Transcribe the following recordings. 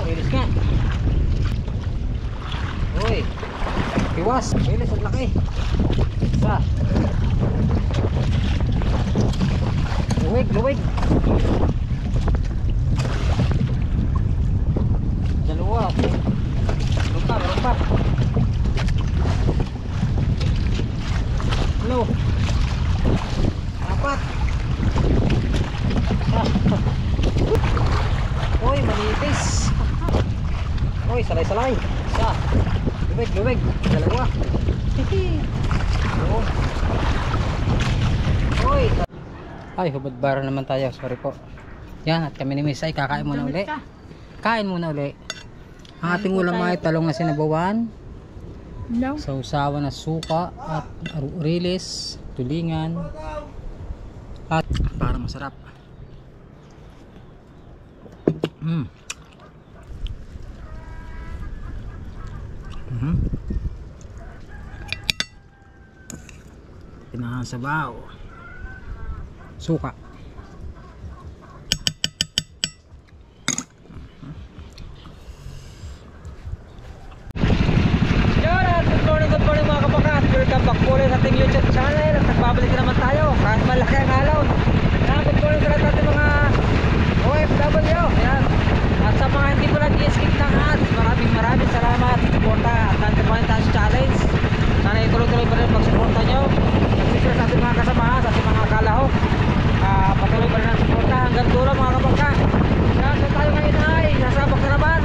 Wilis nga. Uy. Iwas. Wilis, ang laki. Isa. Luwig, luwig. Dalawa. Meron pa, meron pa. Hello. Apat. Uy, manipis. Uy, salay-salay. Isa. Luwig, luwig. Dalawa. Uy. Ay, hubad-bara naman tayo. Sorry po. Yan, at kami ni Miss ay kakain muna uli. Kain muna uli. Ang ating ulam ay talong na sinabawan. No. Sausawan na suka at rilis, tulingan. At para masarap. Pinahang sabaw. Suka. Good morning mga kabakat. Welcome back po rin sa ating YouTube channel. At nagbabalik na naman tayo kahit malaki ang alaw. Good morning sa lahat natin mga OFW. Ayan. At sa mga hindi po nag-i-skip ng ads, maraming salamat. Suporta at Nandiyan Challenge. Sana ituloy-tuloy pa rin pagsuporta nyo. Nagsisira sa ating mga kasamahan, sa ating mga kalahok. Patuloy pa rin ang suporta hanggang dulo mga kabakat. Kaya so tayo ngayon ay nasabak na naman.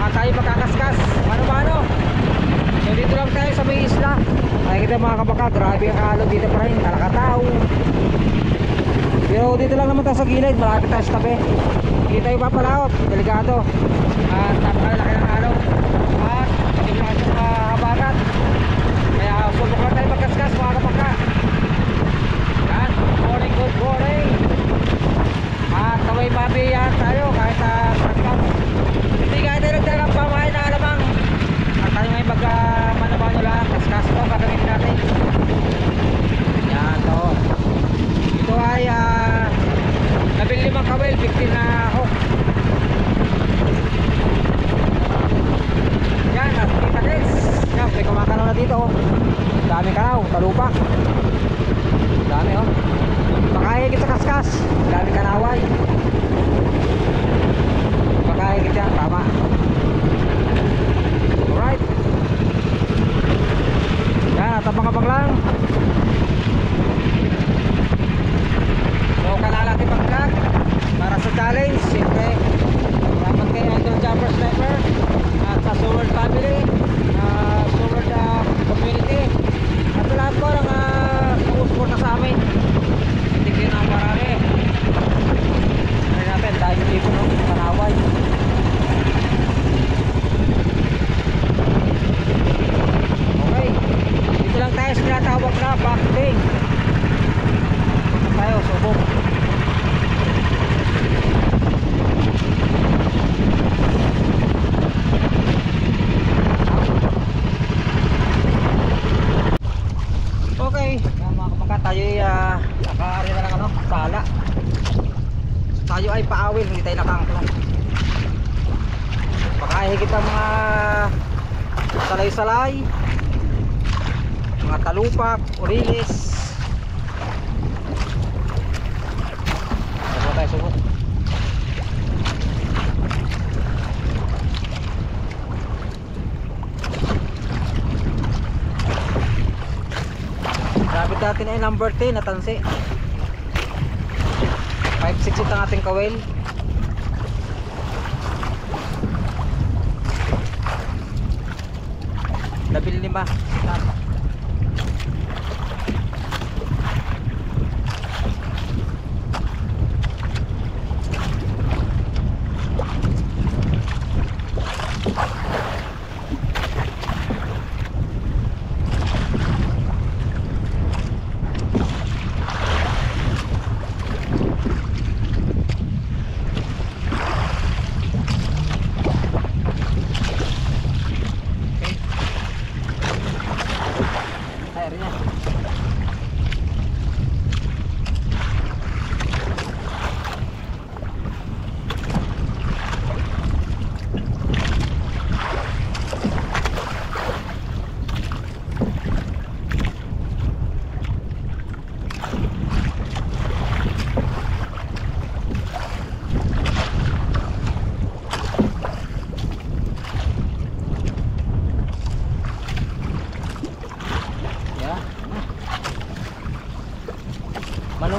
At tayo makakaskas. Mano-mano. So dito lang tayo sa may isla. Nakikita mga kabaka, grabe ang alon dito pa rin, kalakataw. Pero dito lang naman tayo sa gilid, malapit tayo sa tabi. Hindi tayo papalaot, delikado. At napakalaki ng alon. At hindi pa tayo sa habagat. Kaya subok lang tayo magkaskas mga kabaka. Yan, good morning. At kaway mabiyan tayo kahit kaskas. Hindi kahit tayo nagdalang pamahay na alamang. At tayo ngayon magmanabano lang, kaskas to, gagamitin natin. Yan to. Ito ay 15 kawel, 15 na hook. Yan, at kita guys. Yan, may kumakanaw na dito. Dami kanaw, talupak. Dami oh. Makahigit sa kaskas. Dami kanaway. Makahigit yan, tama. Alright. Yan, at abang-abang lang. So, kalalaki pang vlog para sa challenge. Siyempre, salamat kay Idol Jumper Sniper at sa Sword Family, Sword Community. At sa lahat ko lang sumusupport na sa amin. Tignan ang marami. Tignan natin, dahil hindi ko nung kanaway. Okay, dito lang tayo sa tinatawag na backbang. Tayo, subok. Okay, mga kapaka, tayo ay nakaari na lang ano, sala. Tayo ay paawil, hindi tayo nakangklong. Pakahigit ang mga salay-salay, mga talupak, orilis. Subo tayo, subo. Rapid natin ay number 10 na tansi. 5-6 ang ating kawel. Labil 5.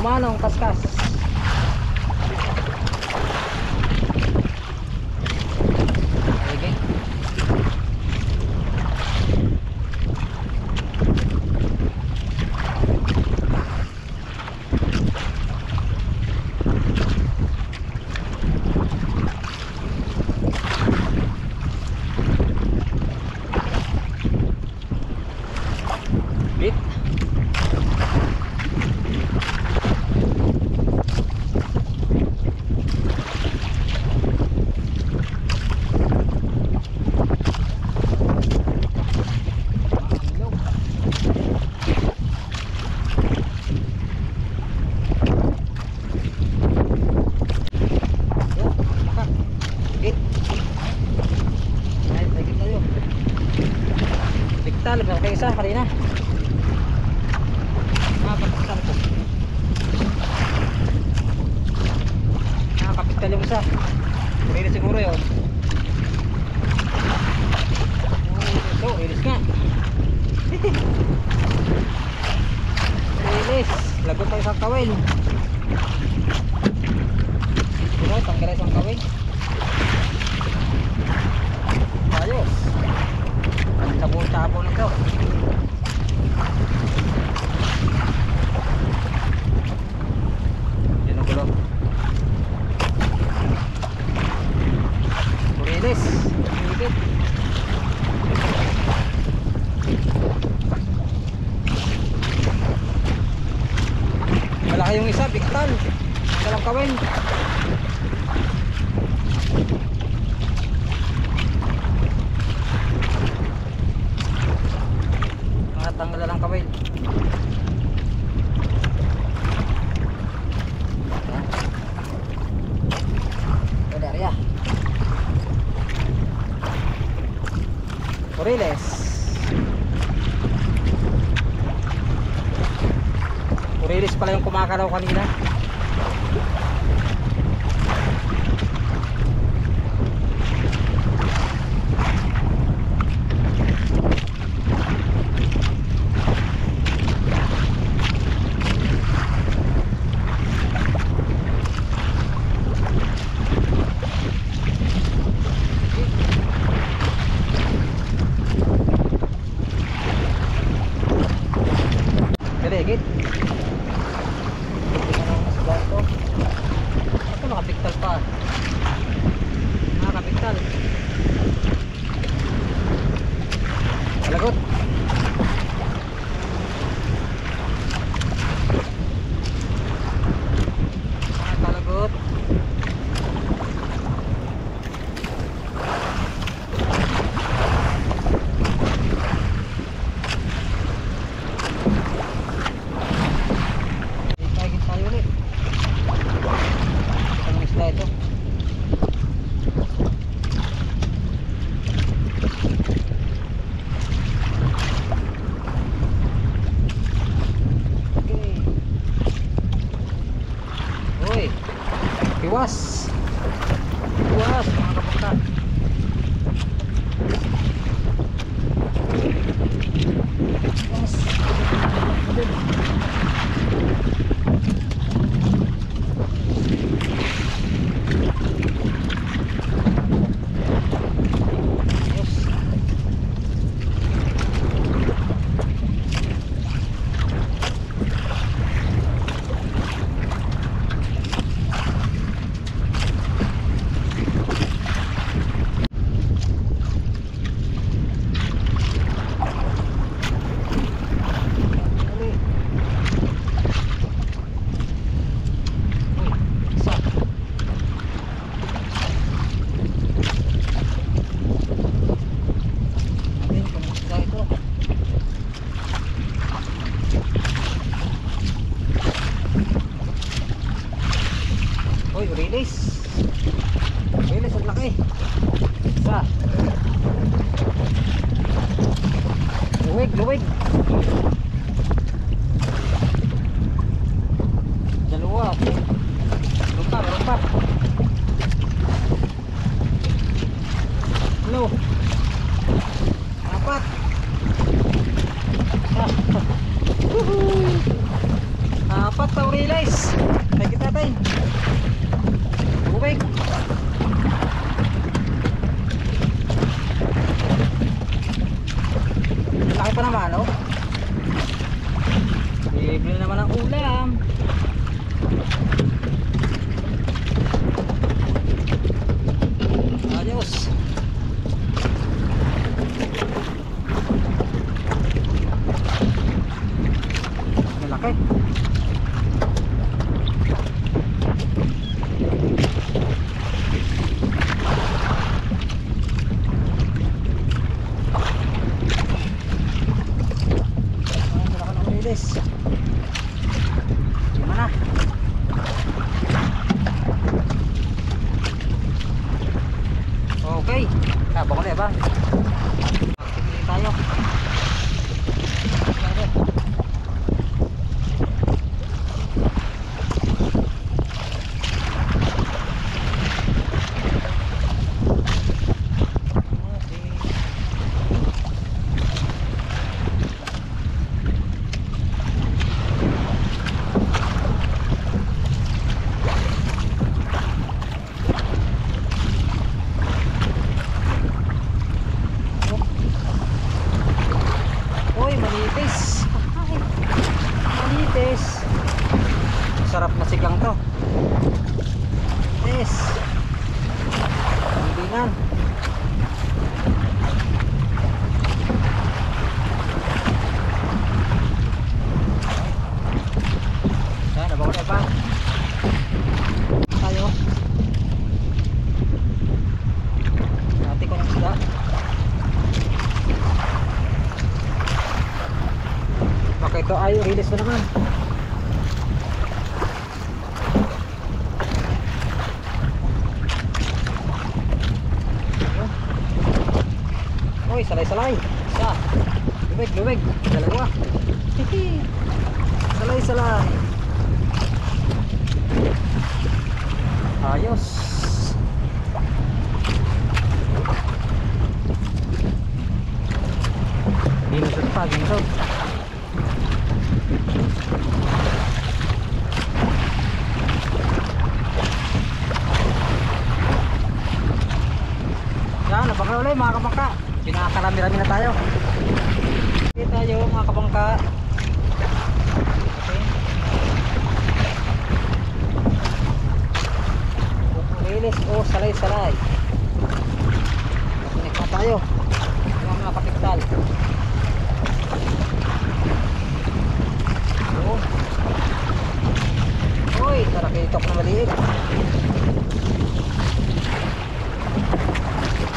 Manong kaskas. Okay. Bit. Bigtal, may isa kanina. Bigtal po. Nakakabigtal yung isa. Pwede siguro yun. Ito, ilis nga. Ilis. Lagot tayo sa kawin. Ito, tanggal isang kawin. Ayos. Sabon-sabon ito. Yan ang gulo. Purilis. Higit. Malaki yung isa, bigtal. Dalang kawin. Tanggal lang kawin. Ada ya. Puriles. Puriles pala yung kumakalaw kanina. Higit. Ito nakabigtal pa. Nakabigtal. Lagot. Nakalagot. Iwas. Iwas mga kapakta. Iwas. Release. Release ang laki. Isa. Luwig, luwig. Dalawa. Rumpa, rumpa. Hello. Apat. Apat na release. Bako na ba? Pili tayo. Sarap na sigang to. Yes. Bimbingan. Yan, nabaw na ba? Tayo. Dati ko ng sila. Baka ito ay release na naman. Uy, salay-salay. Isa. Lumig. Dalawa. Salay-salay. Ayos. Ginusot pa, ginusot. Yan, nabangka ulit mga kabangka. Pinakarami-rami na tayo. Okay tayo mga kabangka. Okay. Release o salay-salay. Connect na tayo. Yung mga kapital. Uy, narakitok na maliit.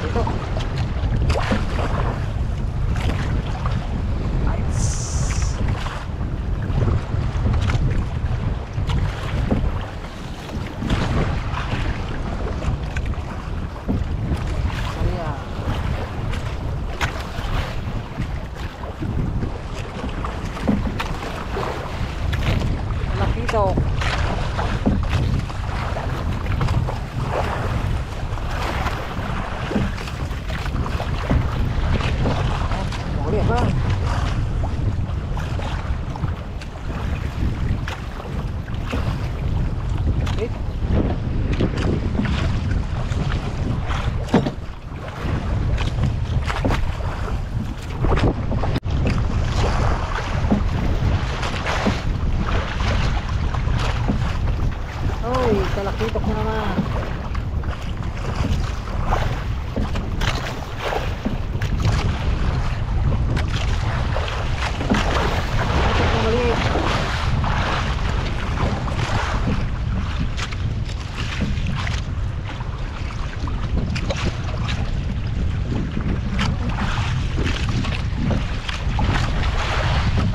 Ito. Ito. Boleh bang. Talakitok na naman. Talakitok na maliit.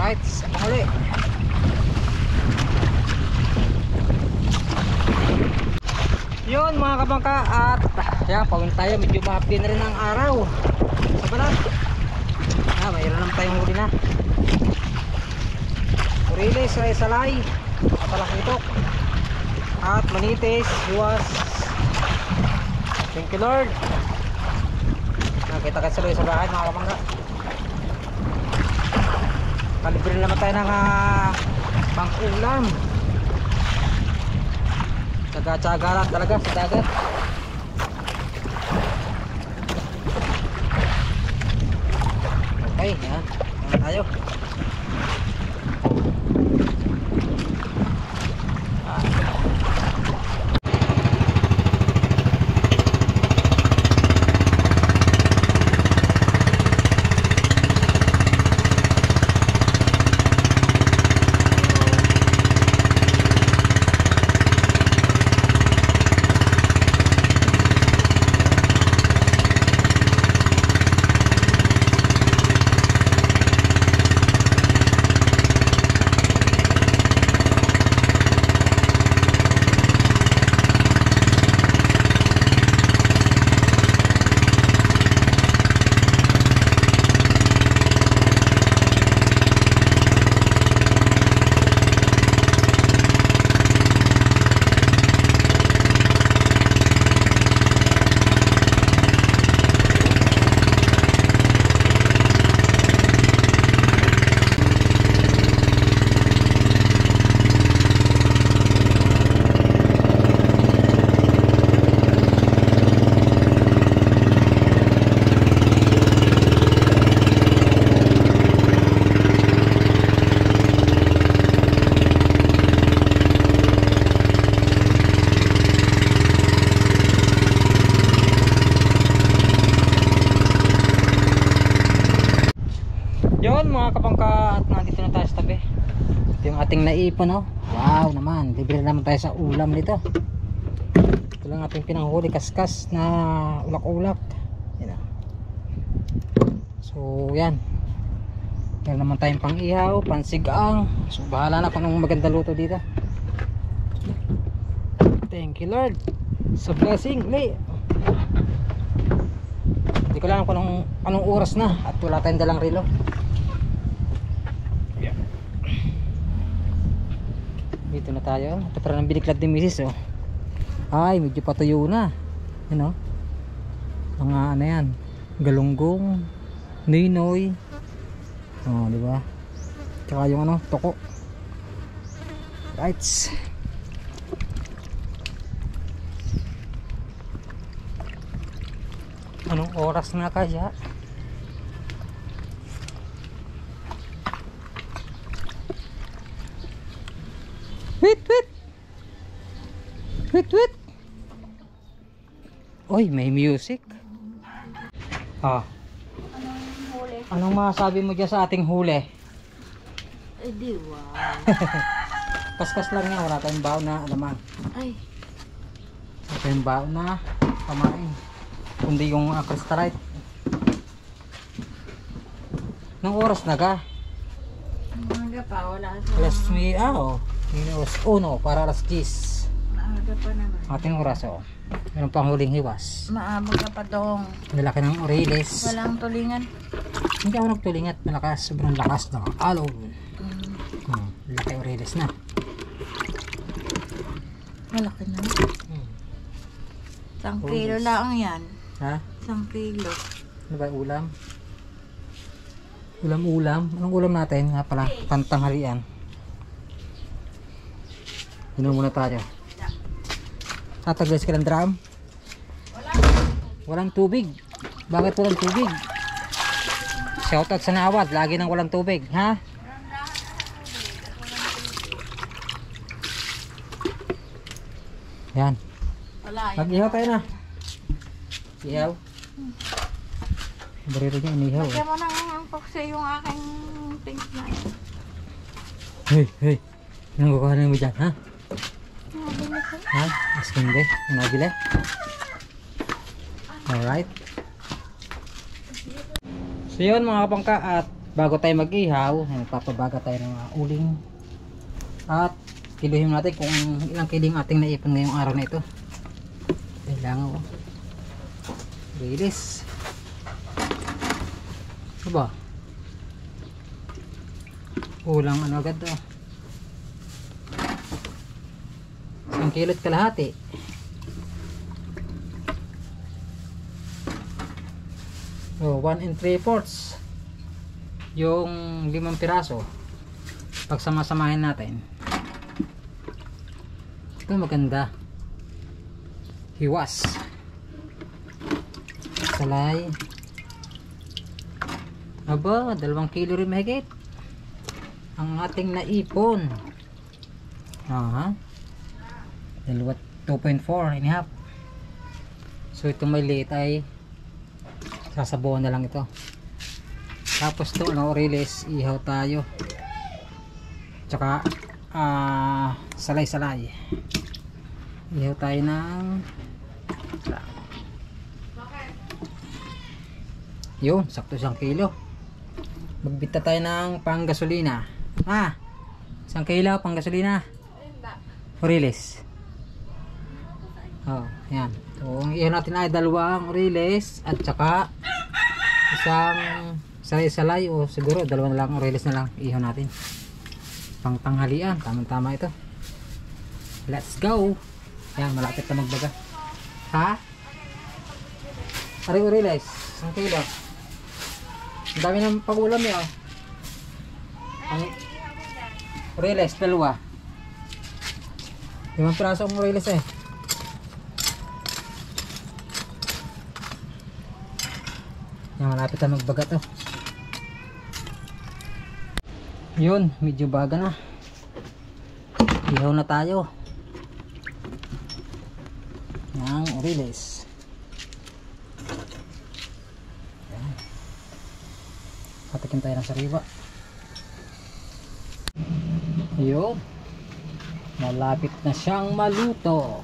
Right, sabang ulit. Yun mga kabangka, at yan, pawin tayo, medyo maapin na rin ang araw sa balat. Mayroon naman tayong huli na. Release, salay-salay at talakitok at manitis, luwas. Thank you Lord. Nakita ka sa bahay mga kabangka. Kalibre naman tayo ng pang-ulam. Tsaga-tsaga lang talaga sa dagat. Okay, yan. Yan tayo. mga kapangka, at nandito na tayo sa tabi. Ito yung ating naipon, oh. Wow naman, libre naman tayo sa ulam nito. Ito lang ating pinanghuli, kaskas na ulak-ulak. Yan, oh. So yan, meron naman tayong pang ihaw, pansigang. So bahala na kung anong maganda luto dito. Thank you Lord sa blessing. Hindi ko lang kung anong oras na at wala tayong dalang relo. Yeah. Dito na tayo. Ito parang ang biniklad ni Mrs. Oh. Ay, medyo patuyo na. Yan, oh. Mga ano yan, galunggong, ninoy. Oh, di ba? Tsaka yung ano, toko. Right. Anong oras na kaya? Wait, wait. Wait, wait. Oy, may music. Ah. Anong masasabi mo dyan sa ating huli? Ay, di wow. Kaskas lang yan, wala tayong baon na alaman. Ay. Wala tayong baon na pamain. Kundi yung crystallite. Nang oras na ka? Maaga pa, wala sa... Alas mi, oh. Minus 1 para alas 10. Maaga pa naman. Ating oras, oh. Meron pang huling hiwas. Maaga pa dong. Lalaki ng Oriles. Walang tulingan. Hindi ako nagtulingat, malakas, sobrang lakas ng alon. Laki Oriles na. Malaki na. 1 kilo lang yan. Ha? 1 kilo. Ano ba ulam? Ulam-ulam? Anong ulam natin? Nga pala, pantanghalian. Inom muna tayo. Tataglas ka ng drum? Walang tubig. Bakit walang tubig? Shoutout sa Nawad, lagi nang walang tubig, ha? Yan. Wala. Mag-ihaw tayo na. Ihaw. Bariro niya inihaw. Kaya mo nang pokse yung aking pink na. Hey, hey. Anong kukuhanin mo dyan, ha? Nabili ko. Ha? Mas hindi. Yung nabili. Alright. So yun mga kapangka, at bago tayo mag-ihaw, nagpapabaga tayo ng uling. At kiluhin natin kung ilang kiling ating naipon ngayong araw na ito. Kailangan ko. Release. Ano ba? Ulang ano agad to. 1 kilot kalahati. So 1 3/4 yung 5 piraso. Pagsama-samahin natin, ito maganda. Hiwas, salay. Aba, 2 kilo rin mahigit ang ating naipon. Aha, 2.4 and a half. So itong may liit ay sasabawan na lang ito. Tapos ito ang Oriles, ihaw tayo. Tsaka salay-salay. Ihaw tayo ng yun, sakto 1 kilo. Magbita tayo ng panggasolina. 1 kilo panggasolina. Oriles. Oh, yan. So, ang ihaw natin ay 2 Oriles at saka isang salay-salay, o siguro 2 na lang Oriles na lang ihaw natin. Pang tanghalian, tamang-tama ito. Let's go. Yan, malapit na magbaga. Ha? Ari Oriles, 1 kilo. Ang dami ng pag-ulam eh, oh. Ang Oriles, 2. 5 piraso ang Oriles eh. Yan, malapit na magbaga to. Yun, medyo baga na. Ihaw na tayo. Yang Oriles. Yan. Patikin tayo ng sariwa. Yun. Malapit na siyang maluto.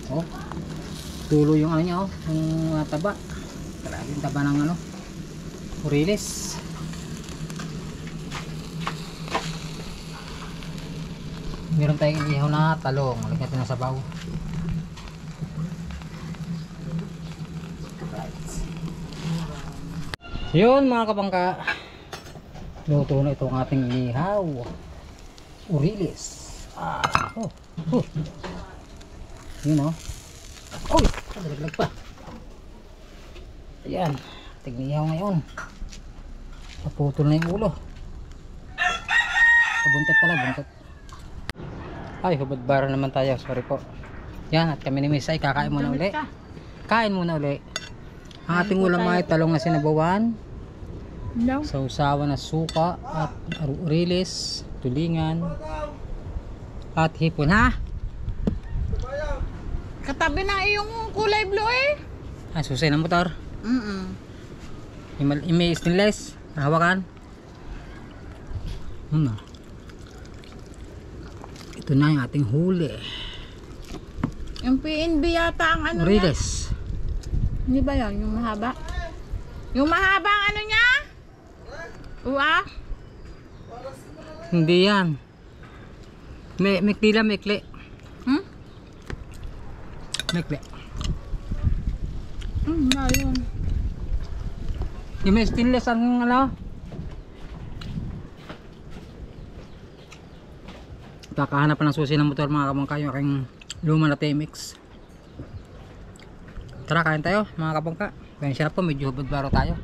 Oh. Tulo yung ano niya, oh. Yung taba. Grabe yung taba ng ano. Urilis. Meron tayong inihaw na talong. Lagyan natin ng sabaw. Yun mga kabangka. Luto na itong ating inihaw. Urilis. Yun oh. Uy! Nalaglag pa. Ayan. Ating inihaw ngayon. Naputol na yung ulo. Buntot pala, buntot. Ay, hubad bara naman tayo. Sorry po. Yan, at kami ni Miss ay kakain muna uli. Kain muna uli. Ang ating ulam ay talong na sinabawan. No. Sausawan na suka at urilis, tulingan at hipon, ha? Katabi na iyong kulay blue eh. Ah, susay ng motor. May stainless. Hawakan. Ito na yung ating huli. Yung PNB yata ang ano niya. Urilis. Hindi ba yun? Yung mahaba? Yung mahaba ang ano niya? Uwa? Hindi yan. Mikli lang, mikli. Mikli. Ayun. Yung may stainless ang ano. Kakahanap pa ng susi ng motor mga kabangka, yung aking luma na TMX. Tara, kain tayo mga kabangka. Ganyan siya po, medyo hubad baro tayo.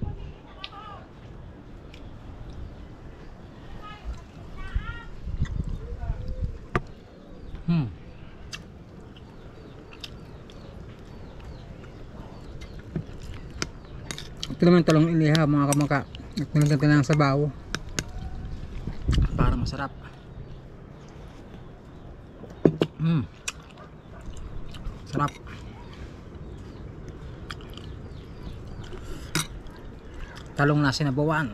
Ito naman talong inihaw mga kabangka. At nilagyan ng sabaw para masarap. Sarap. Talong na sinabawan.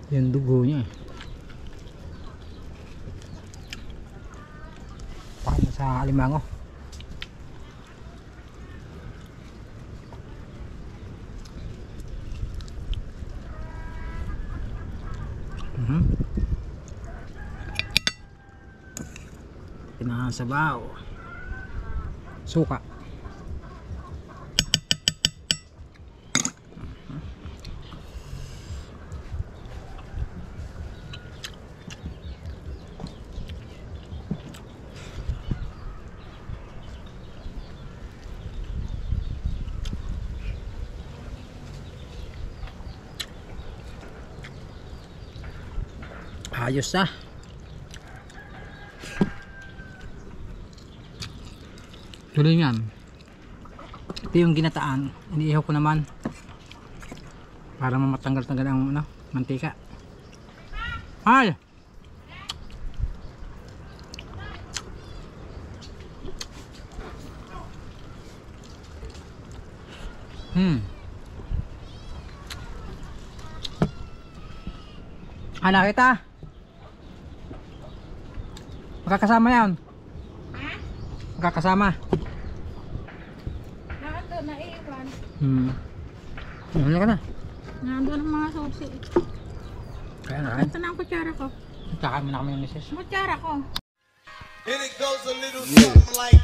Yung dugo niya. Paano sa alimango? Pinasabaw. Suka. Ayos na. Tulingan. Ito yung ginataan. Iniihaw ko naman para matanggal-tanggal ang ano, mantika. Ay! Anak kita. Magkakasama yan. Ha? Magkakasama. Nandun, naiwan. Ano ka na? Nandun ang mga susi. Kaya na. Ito na ang kutsara ko. Kakain mo na kami ng misis. Kutsara ko. And it goes a little something like